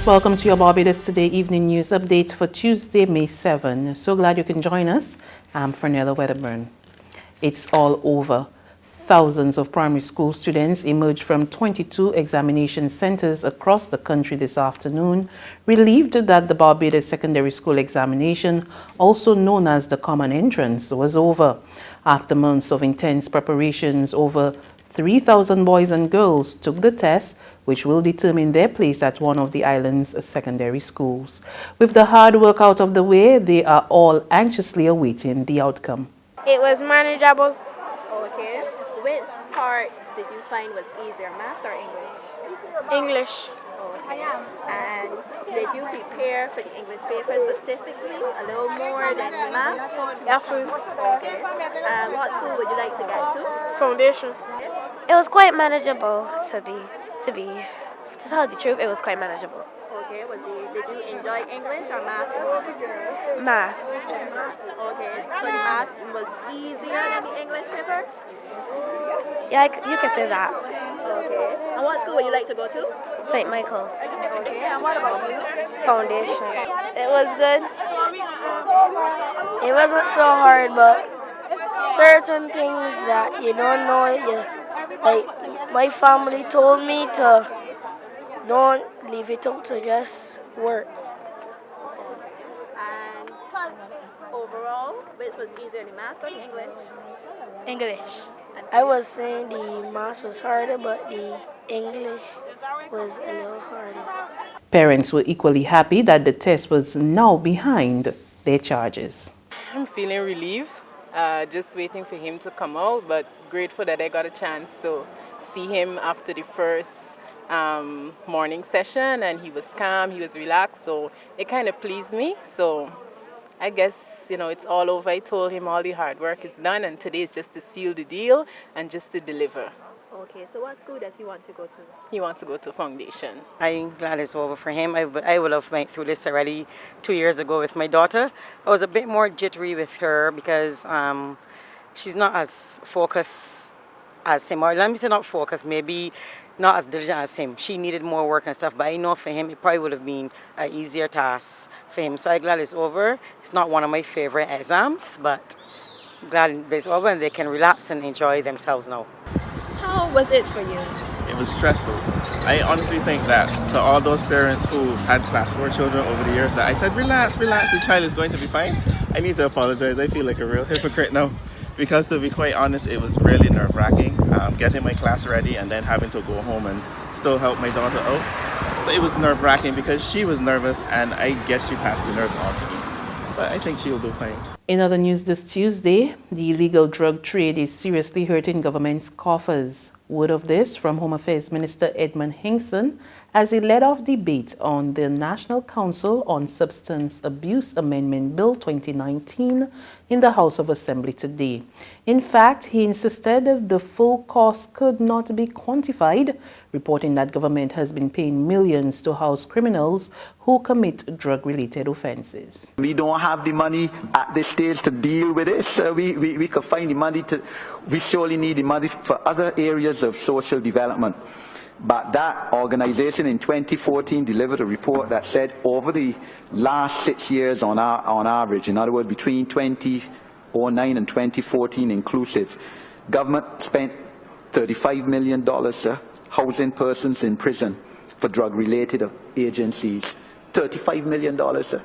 Welcome to your Barbados Today Evening News Update for Tuesday, May 7. So glad you can join us. I'm Fernella Wedderburn. It's all over. Thousands of primary school students emerged from 22 examination centers across the country this afternoon, relieved that the Barbados Secondary School examination, also known as the Common Entrance, was over. After months of intense preparations, over 3,000 boys and girls took the test, which will determine their place at one of the island's secondary schools. With the hard work out of the way, they are all anxiously awaiting the outcome. It was manageable. Okay. Which part did you find was easier, math or English? English. Okay. And did you prepare for the English paper specifically a little more than math? Yes, please. Okay. What school would you like to get to? Foundation. It was quite manageable to tell the truth. It was quite manageable. Okay. Did you enjoy English or math more? Math. Okay. So the math was easier than the English paper? Yeah, you can say that. Okay. And what school would you like to go to? St. Michael's. Okay. And what about you? Foundation. It was good. It wasn't so hard, but certain things that you don't know, like my family told me to don't leave it up to just work. And overall, which was easier, the math or the English? English. I was saying the math was harder, but the English was a little harder. Parents were equally happy that the test was now behind their charges. I'm feeling relieved, just waiting for him to come out, but grateful that I got a chance to see him after the first morning session, and he was calm, he was relaxed, so it kind of pleased me. So I guess, it's all over. I told him all the hard work is done, and today is just to seal the deal and just to deliver. Okay, so what school does he want to go to? He wants to go to Foundation. I'm glad it's over for him. I would have went through this already 2 years ago with my daughter. I was a bit more jittery with her because she's not as focused as him. Or let me say not focused, maybe not as diligent as him. She needed more work and stuff, but I know for him it probably would have been an easier task for him. So I'm glad it's over. It's not one of my favorite exams, but I'm glad it's over and they can relax and enjoy themselves now. How was it for you? It was stressful. I honestly think that to all those parents who had class 4 children over the years that I said, relax, the child is going to be fine. I need to apologize. I feel like a real hypocrite now. Because to be quite honest, it was really nerve-wracking, getting my class ready and then having to go home and still help my daughter out. So it was nerve-wracking because she was nervous, and I guess she passed the nerves on to me. But I think she'll do fine. In other news this Tuesday, the illegal drug trade is seriously hurting government's coffers. Word of this from Home Affairs Minister Edmund Hinkson as he led off debate on the National Council on Substance Abuse Amendment Bill 2019 in the House of Assembly today. In fact, he insisted that the full cost could not be quantified, reporting that government has been paying millions to house criminals who commit drug-related offenses. We don't have the money at this stage to deal with it, so we could find the money we surely need the money for other areas of social development. But that organization in 2014 delivered a report that said over the last 6 years on average, in other words, between 2009 and 2014 inclusive, government spent $35 million housing persons in prison for drug-related agencies. $35 million, sir.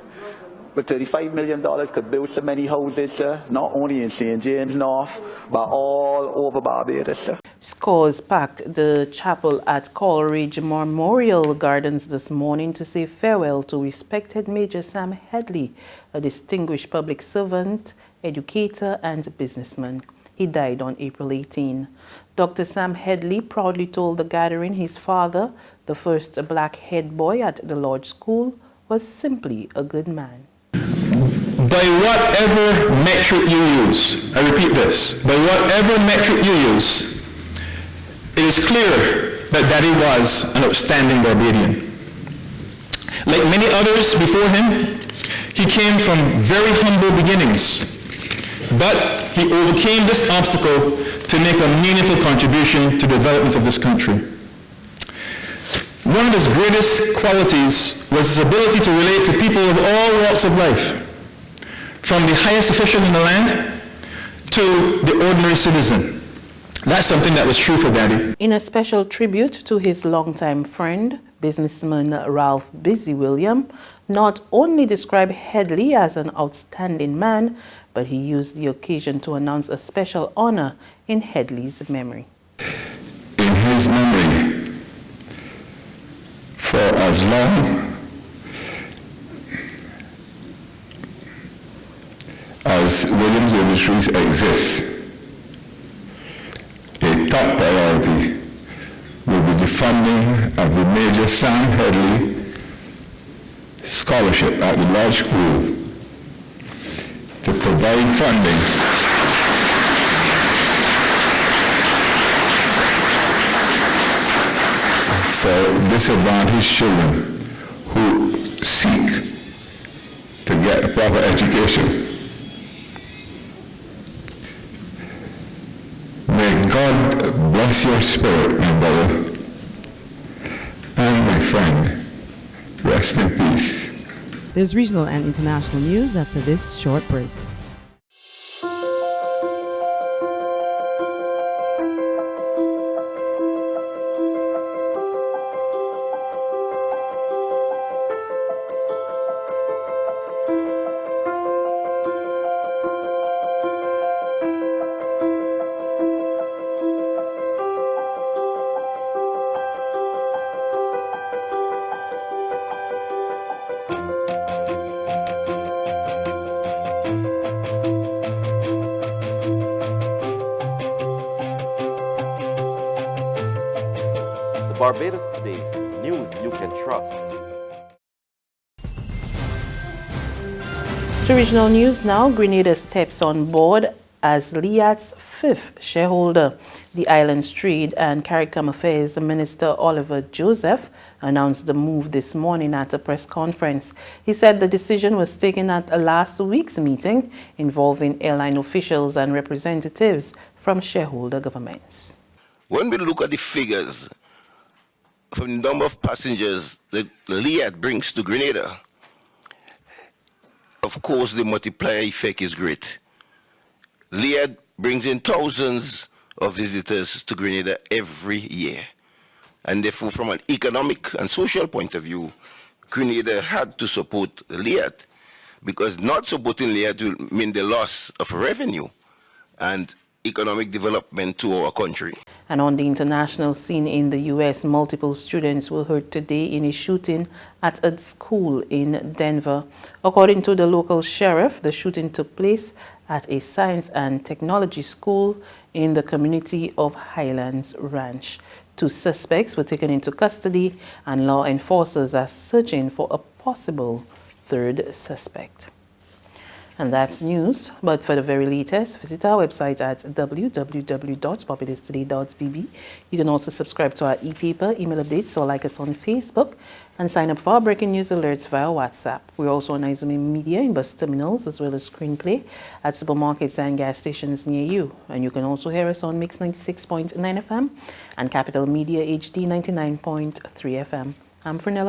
But $35 million could build so many houses, not only in St. James North, but all over Barbados. Scores packed the chapel at Coleridge Memorial Gardens this morning to say farewell to respected Major Sam Headley, a distinguished public servant, educator, and businessman. He died on April 18. Dr. Sam Headley proudly told the gathering his father, the first black head boy at the Lodge School, was simply a good man. By whatever metric you use, I repeat this, by whatever metric you use, it is clear that Daddy was an outstanding Barbadian. Like many others before him, he came from very humble beginnings, but he overcame this obstacle to make a meaningful contribution to the development of this country. one of his greatest qualities was his ability to relate to people of all walks of life, from the highest official in the land to the ordinary citizen. That's something that was true for Daddy. In a special tribute to his longtime friend, businessman Ralph Busy William not only described Headley as an outstanding man, but he used the occasion to announce a special honor in Headley's memory. In his memory, for as long as Williams Industries exists, a top priority will be the funding of the Major Sam Headley Scholarship at the Law School to provide funding for disadvantaged children who seek to get a proper education. May God bless your spirit, my brother, and my friend. Rest in peace. There's regional and international news after this short break. Barbados Today, news you can trust. To regional news now, Grenada steps on board as LIAT's fifth shareholder. The island's Trade and CARICOM Affairs Minister Oliver Joseph announced the move this morning at a press conference. He said the decision was taken at a last week's meeting involving airline officials and representatives from shareholder governments. When we look at the figures from the number of passengers that LIAT brings to Grenada, of course the multiplier effect is great. LIAT brings in thousands of visitors to Grenada every year. And therefore, from an economic and social point of view, Grenada had to support LIAT, because not supporting LIAT will mean the loss of revenue and economic development to our country. And on the international scene in the U.S., multiple students were hurt today in a shooting at a school in Denver. According to the local sheriff, the shooting took place at a science and technology school in the community of Highlands Ranch. 2 suspects were taken into custody, and law enforcers are searching for a possible 3rd suspect. And that's news, but for the very latest, visit our website at www.barbadostoday.bb. You can also subscribe to our e-paper, email updates, or like us on Facebook, and sign up for our breaking news alerts via WhatsApp. We're also on Izumi Media in bus terminals as well as screenplay at supermarkets and gas stations near you. And you can also hear us on Mix 96.9 FM and Capital Media HD 99.3 FM. I'm Fernella.